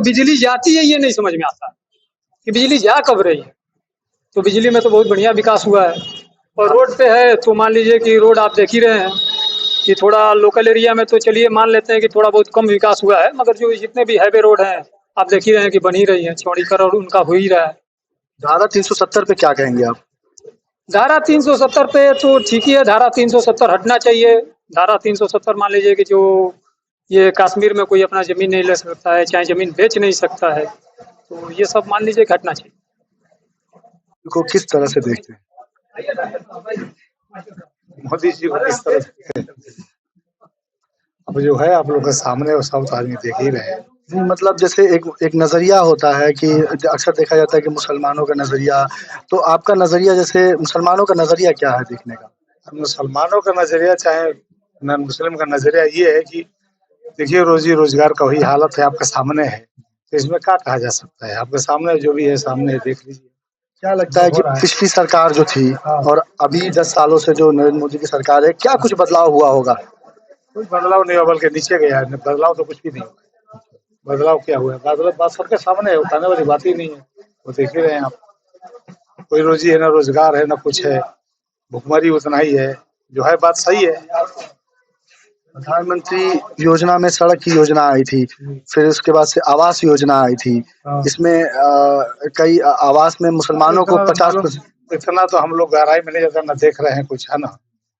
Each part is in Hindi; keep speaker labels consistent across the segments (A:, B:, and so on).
A: बिजली जाती है ये नहीं समझ में आता कि बिजली जा कब रही है। तो बिजली में तो बहुत बढ़िया विकास हुआ है। और रोड पे है तो मान लीजिए कि रोड आप देख ही रहे हैं कि थोड़ा लोकल एरिया में तो चलिए मान लेते हैं कि थोड़ा बहुत कम विकास हुआ है, मगर जो जितने भी हाईवे रोड हैं आप देख ही रहे हैं कि बन ही रही हैं, चौड़ीकरण उनका हो ही रहा है।
B: धारा 370 पे क्या कहेंगे आप?
A: धारा 370 पे तो ठीक ही है, धारा 370 हटना चाहिए। धारा 370 मान लीजिए कि जो ये कश्मीर में कोई अपना ज़मीन नहीं ले सकता है, चाहे ज़मीन बेच नहीं सकता है, तो ये सब मान लीजिए कि हटना चाहिए।
B: को किस तरह से देखते हैं?
C: मोदी जी को किस तरह से? अब जो है आप लोग के सामने वो सब आदमी देख ही रहे हैं।
B: नहीं, मतलब जैसे एक नज़रिया होता है कि अक्सर देखा जाता है कि मुसलमानों का नज़रिया, तो आपका नज़रिया जैसे मुसलमानों का नज़रिया क्या है देखने का?
C: मुसलमानों का नजरिया चाहे नॉन मुस्लिम का नजरिया ये है कि देखिए रोजी रोजगार का वही हालत है, आपके सामने है, तो इसमें क्या कहा जा सकता है? आपके सामने जो भी है सामने देख लीजिए।
B: क्या लगता है कि पिछली सरकार जो थी और अभी 10 सालों से जो नरेंद्र मोदी की सरकार है, क्या कुछ बदलाव हुआ होगा?
C: कुछ बदलाव नहीं हुआ, बल्कि नीचे गया है। बदलाव तो कुछ भी नहीं हुआ। बदलाव क्या हुआ है? बदलाव बात सबके सामने है, उठाने वाली बात ही नहीं है। वो देख ही रहे हैं आप, कोई रोजी है ना, रोजगार है ना, कुछ है, भुखमरी उतना ही है। जो है बात सही है।
B: प्रधानमंत्री योजना में सड़क की योजना आई थी, फिर उसके बाद से आवास योजना आई थी। इसमें कई आवास में मुसलमानों को 50%
C: इतना तो हम लोग गहराई में नहीं जाते, ना देख रहे हैं कुछ, है ना।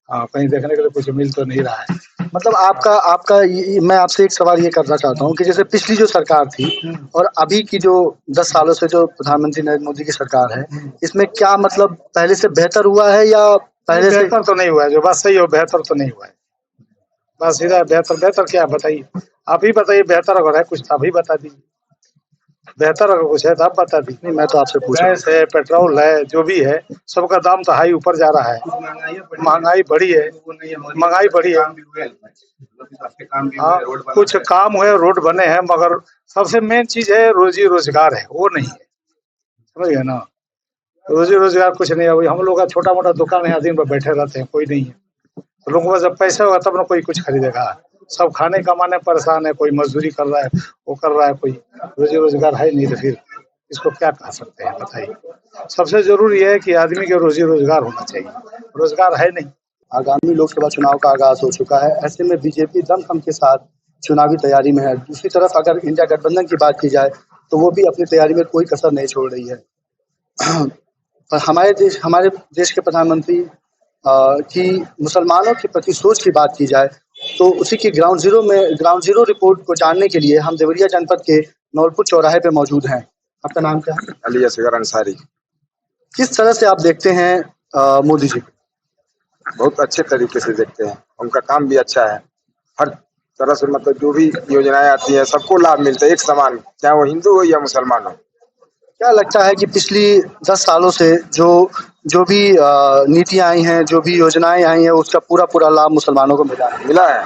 C: हाँ, कहीं देखने के लिए कुछ मिल तो नहीं रहा है।
B: मतलब आपका मैं आपसे एक सवाल ये करना चाहता हूँ कि जैसे पिछली जो सरकार थी और अभी की जो 10 सालों से जो प्रधानमंत्री नरेंद्र मोदी की सरकार है, इसमें क्या मतलब पहले से बेहतर हुआ है या पहले से?
C: बेहतर तो नहीं हुआ है, जो बात सही है बेहतर तो नहीं हुआ है। बस सीधा बेहतर बेहतर क्या बताइए, आप ही बताइए। बेहतर अगर है कुछ तो आप ही बता दीजिए। बेहतर अगर कुछ है तो आप बता दीजिए।
B: मैं तो आपसे पूछ रहा हूँ।
C: गैस है, पेट्रोल है, जो भी है सबका दाम तो हाई ऊपर जा रहा है। महंगाई बढ़ी है, महंगाई बढ़ी है। हाँ, कुछ काम हुए, रोड बने हैं, मगर सबसे मेन चीज है रोजी रोजगार है, वो नहीं है। समझ गए ना। रोजी रोजगार कुछ नहीं है। अभी हम लोग का छोटा मोटा दुकान है, दिन भर बैठे रहते हैं, कोई नहीं है। तो लोगों का जब पैसा होगा तब ना कोई कुछ खरीदेगा। सब खाने कमाने परेशान है, कोई मजदूरी कर रहा है, वो कर रहा है, कोई रोजी रोजगार है नहीं, तो फिर इसको क्या कह सकते हैं बताइए। सबसे जरूरी है कि आदमी के रोजी रोजगार होना चाहिए, रोजगार है नहीं।
B: आगामी लोकसभा चुनाव का आगाज हो चुका है, ऐसे में बीजेपी दमखम के साथ चुनावी तैयारी में है। दूसरी तरफ अगर इंडिया गठबंधन की बात की जाए तो वो भी अपनी तैयारी में कोई कसर नहीं छोड़ रही है। पर हमारे देश के प्रधानमंत्री की मुसलमानों के प्रति सोच की बात की जाए तो उसी की ग्राउंड जीरो रिपोर्ट को जानने के लिए हम देवरिया जनपद के नौलपुर चौराहे पे मौजूद हैं। आपका नाम क्या है?
D: अली असगर अंसारी।
B: किस तरह से आप देखते हैं मोदी जी?
D: बहुत अच्छे तरीके से देखते हैं, उनका काम भी अच्छा है। हर तरह से मतलब जो भी योजनाएं आती है सबको लाभ मिलता है एक समान, चाहे वो हिंदू हो या मुसलमान हो।
B: क्या लगता है कि पिछली 10 सालों से जो भी नीतियां आई हैं, जो भी योजनाएं आई हैं, उसका पूरा लाभ मुसलमानों को मिला है?
D: मिला है,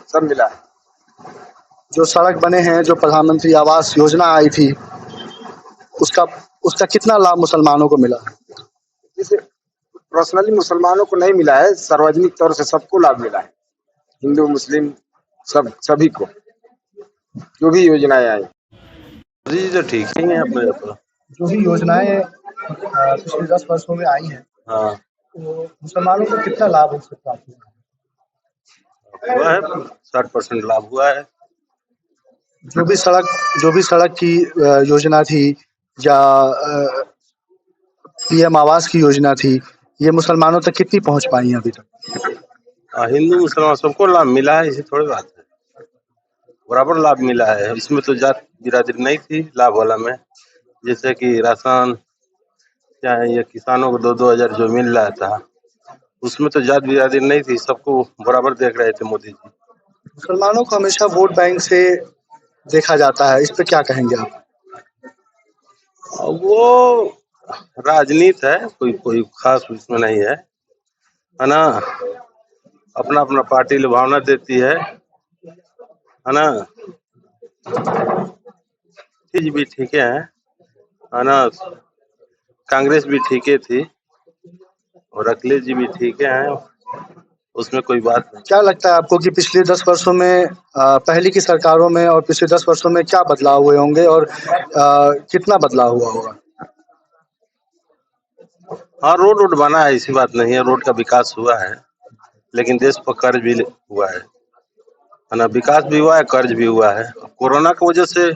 D: सब मिला है।
B: जो सड़क बने हैं, जो प्रधानमंत्री आवास योजना आई थी, उसका कितना लाभ मुसलमानों को मिला?
D: जैसे पर्सनली मुसलमानों को नहीं मिला है, सार्वजनिक तौर से सबको लाभ मिला है, हिंदू मुस्लिम सभी को जो भी योजनाएं आई।
E: जी तो ठीक ही है अपने तो।
B: जो भी योजनाएं पिछले 10 वर्षों में आई हैं,
E: हाँ,
B: तो मुसलमानों को कितना लाभ हो सकता है?
E: हुआ है 60% लाभ हुआ है।
B: जो भी सड़क की योजना थी या पीएम आवास की योजना थी, ये मुसलमानों तक कितनी पहुंच पाई है अभी तक?
E: हिंदू मुसलमान सबको लाभ मिला है, इसी थोड़ी बात है, बराबर लाभ मिला है। इसमें तो जात बिरादरी नहीं थी लाभ वाला में, जैसे कि राशन चाहे ये किसानों को 2-2 हजार जो मिल रहा था, उसमें तो जात बिरादरी नहीं थी, सबको बराबर देख रहे थे मोदी जी।
B: मुसलमानों को हमेशा वोट बैंक से देखा जाता है, इस पे क्या कहेंगे आप?
E: वो राजनीति है, कोई खास उसमें नहीं है ना। अपना अपना पार्टी लुभावना देती है ना। चीज भी ठीक है ना। कांग्रेस भी ठीक थी और अखिलेश जी भी ठीक है। उसमें कोई बात नहीं।
B: क्या लगता है आपको कि पिछले 10 वर्षों में पहले की सरकारों में और पिछले 10 वर्षों में क्या बदलाव हुए होंगे और कितना बदलाव हुआ होगा?
E: हाँ, रोड बना है, ऐसी बात नहीं है, रोड का विकास हुआ है, लेकिन देश पर कर्ज भी हुआ है ना, विकास भी हुआ है, कर्ज भी हुआ है। कोरोना की वजह से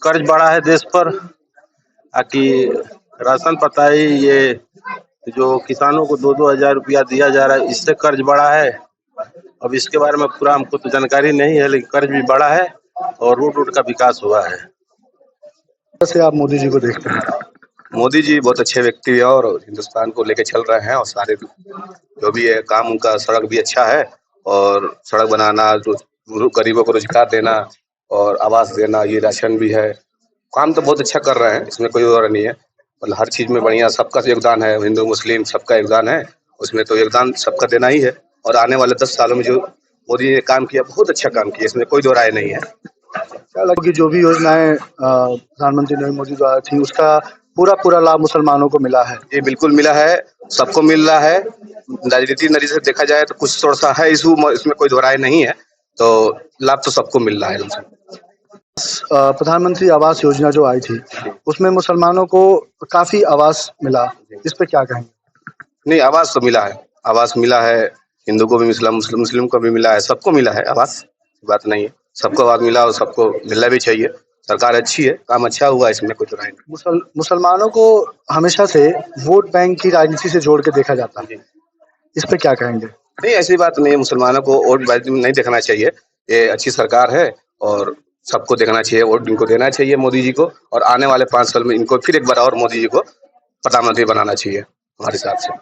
E: कर्ज बढ़ा है देश पर, ताकि राशन पता ही ये जो किसानों को 2-2 हजार रुपया दिया जा रहा है, इससे कर्ज बढ़ा है। अब इसके बारे में पूरा हमको तो जानकारी नहीं है, लेकिन कर्ज भी बढ़ा है और रोड का विकास हुआ है।
B: कैसे आप मोदी जी को देखते हैं?
F: मोदी जी बहुत अच्छे व्यक्ति है और हिंदुस्तान को लेके चल रहे हैं, और सारे जो भी है काम उनका, सड़क भी अच्छा है और सड़क बनाना, जो गरीबों को रोजगार देना और आवास देना, ये राशन भी है, काम तो बहुत अच्छा कर रहे हैं, इसमें कोई और नहीं है। मतलब हर चीज में बढ़िया, सबका योगदान है, हिंदू मुस्लिम सबका योगदान है, उसमें तो योगदान सबका देना ही है। और आने वाले 10 सालों में जो मोदी जी ने काम किया, बहुत अच्छा काम किया, इसमें कोई दो राय नहीं है।
B: क्या लगता है कि जो भी योजनाएं प्रधानमंत्री नरेंद्र मोदी द्वारा थी उसका पूरा लाभ मुसलमानों को मिला है?
F: ये बिल्कुल मिला है, सबको मिल रहा है। राजनीतिक नजरिए से देखा जाए तो कुछ थोड़ा सा है इशू, इसमें कोई दो राय नहीं है, तो लाभ तो सबको मिल रहा है।
B: प्रधानमंत्री आवास योजना जो आई थी उसमें मुसलमानों को काफी आवास मिला, इस पे क्या कहेंगे?
F: नहीं, आवास तो मिला है, आवास मिला है, हिंदू को भी मिला, मुस्लिम को भी मिला है, सबको मिला है आवास, बात नहीं है, सबको आवास मिला और सबको मिलना भी चाहिए। सरकार अच्छी है, काम अच्छा हुआ, इसमें कोई राय नहीं।
B: मुसलमानों को हमेशा से वोट बैंक की राजनीति से जोड़ के देखा जाता है, इस पे क्या कहेंगे?
F: नहीं, ऐसी बात नहीं है, मुसलमानों को वोट बैंक में नहीं देखना चाहिए, ये अच्छी सरकार है और सबको देखना चाहिए, वोट इनको देना चाहिए मोदी जी को, और आने वाले 5 साल में इनको फिर एक बार और मोदी जी को प्रधानमंत्री बनाना चाहिए हमारे हिसाब से।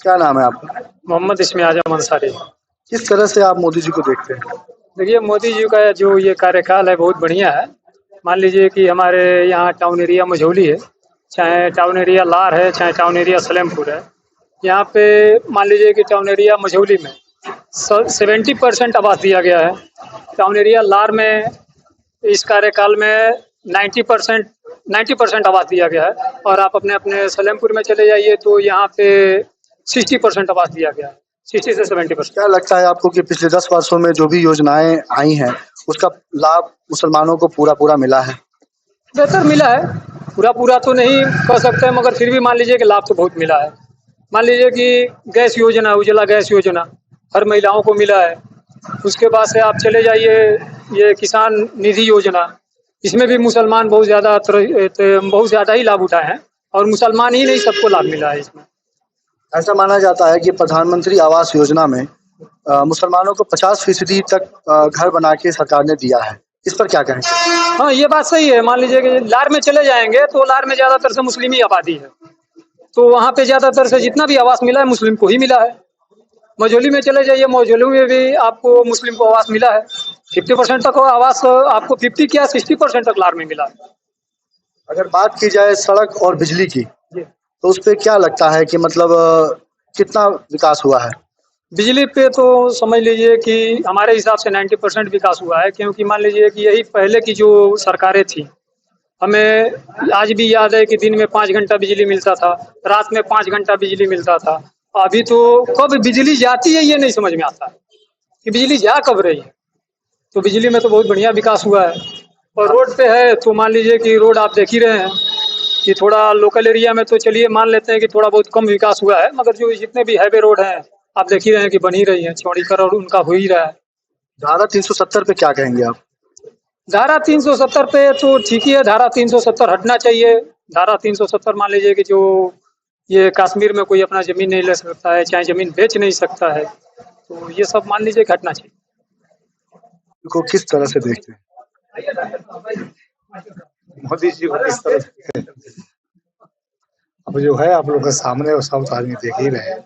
B: क्या नाम है आपका?
A: मोहम्मद इसमें आजम अंसारी।
B: किस तरह से आप मोदी जी को देखते हैं?
A: देखिए, मोदी जी का जो ये कार्यकाल है बहुत बढ़िया है। मान लीजिए कि हमारे यहाँ टाउन एरिया मझौली है, चाहे टाउन एरिया लार है, चाहे टाउन एरिया सलेमपुर है, यहाँ पे मान लीजिए कि टाउन एरिया मझौली में 70% आवास दिया गया है। टाउन एरिया लार में इस कार्यकाल में 90% आवास दिया गया है, और आप अपने अपने सलेमपुर में चले जाइए तो यहाँ पे 60% आवास दिया गया है, 60 से 70%।
B: क्या लगता है आपको कि पिछले 10 वर्षों में जो भी योजनाएं आई हैं उसका लाभ मुसलमानों को पूरा मिला है?
A: बेहतर मिला है, पूरा तो नहीं कह सकते, मगर फिर भी मान लीजिए कि लाभ तो बहुत मिला है। मान लीजिए कि गैस योजना, उज्ज्वला गैस योजना हर महिलाओं को मिला है। उसके बाद से आप चले जाइए ये किसान निधि योजना, इसमें भी मुसलमान बहुत ज़्यादा ही लाभ उठाए हैं, और मुसलमान ही नहीं सबको लाभ मिला है इसमें।
B: ऐसा माना जाता है कि प्रधानमंत्री आवास योजना में मुसलमानों को 50% तक घर बना के सरकार ने दिया है, इस पर क्या कहेंगे?
A: हाँ, ये बात सही है। मान लीजिए कि लार में चले जाएंगे तो लार में ज़्यादातर से मुस्लिम ही आबादी है, तो वहाँ पे ज़्यादातर से जितना भी आवास मिला है मुस्लिम को ही मिला है। मझौली में चले जाइए, मझौली में भी आपको मुस्लिम को आवास मिला है, 50% तक आवास आपको 50 क्या 60% तक लार में मिला है।
B: अगर बात की जाए सड़क और बिजली की, तो उस पे क्या लगता है कि मतलब कितना विकास हुआ है?
A: बिजली पे तो समझ लीजिए कि हमारे हिसाब से 90% विकास हुआ है, क्योंकि मान लीजिए कि यही पहले की जो सरकारें थी, हमें आज भी याद है कि दिन में 5 घंटा बिजली मिलता था, रात में 5 घंटा बिजली मिलता था। अभी तो कब बिजली जाती है ये नहीं समझ में आता कि बिजली जा कब रही है। तो बिजली में तो बहुत बढ़िया विकास हुआ है। और रोड पे है तो मान लीजिए कि रोड आप देख ही रहे हैं कि थोड़ा लोकल एरिया में तो चलिए मान लेते हैं कि थोड़ा बहुत कम विकास हुआ है, मगर जो जितने भी हाईवे रोड हैं आप देख ही रहे हैं कि बन ही रही है, चौड़ीकरण उनका हो ही रहा है।
B: धारा 370 पे क्या कहेंगे आप?
A: धारा 370 पे तो ठीक ही है, धारा 370 हटना चाहिए। धारा 370 मान लीजिए कि जो ये कश्मीर में कोई अपना जमीन नहीं ले सकता है, चाहे जमीन बेच नहीं सकता है, तो ये सब मान लीजिए कि हटना चाहिए।
B: को किस तरह से देखते हैं?
C: मोदी जी को किस तरह से अब जो है आप लोग के सामने वो सब आदमी देख ही रहे हैं।